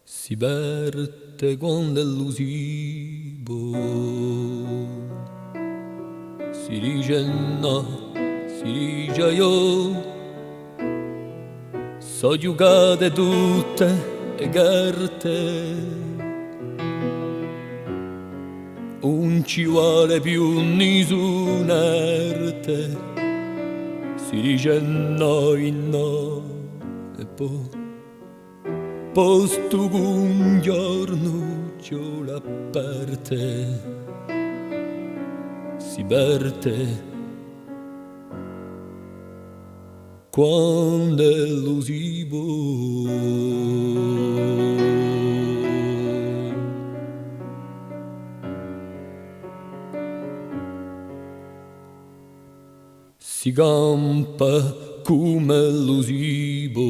si verte quando è l'usibo, si dice no, si dice io, so giocate tutte e carte. Non ci vuole più nessun'arte, si dice no, no, e poi posto che un giorno c'è la parte, si perde quando è l'usibo. Si campa come l'usibo,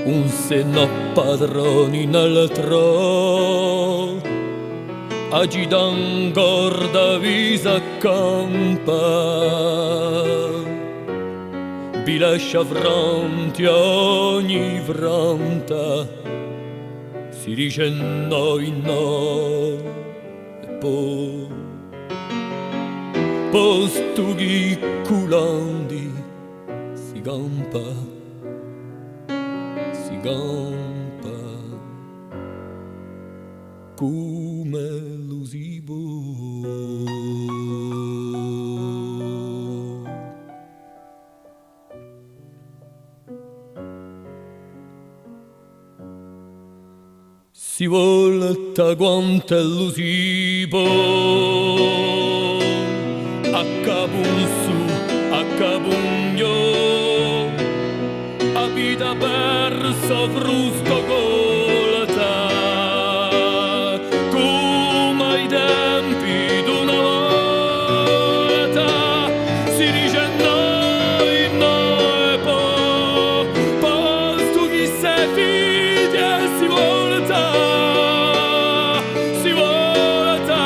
un se no padroni nel tro, agitan corda visa campa, vi lascia fronte a ogni fronta, si dice no, no, e poi posto che culandi si campa come l'usibo. Si volta quanto è l'usibo, a capun su, a capugno, a vita perso frusco colta, come ai tempi d'una volta, si dice no, no e poi, posto chi se figlia si volta, si volta.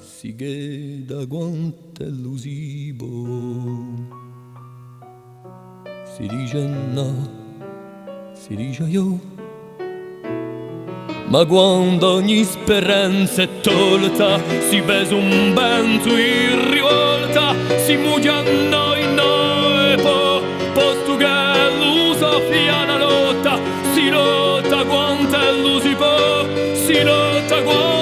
Si cheda quanto è l'usibo, si dice no, si dice io, ma quando ogni speranza è tolta, si pesa un vento in rivolta, si muove a noi, e poi, posto che l'uso fia una lotta, si lotta quanto è l'usibo, si lotta quanto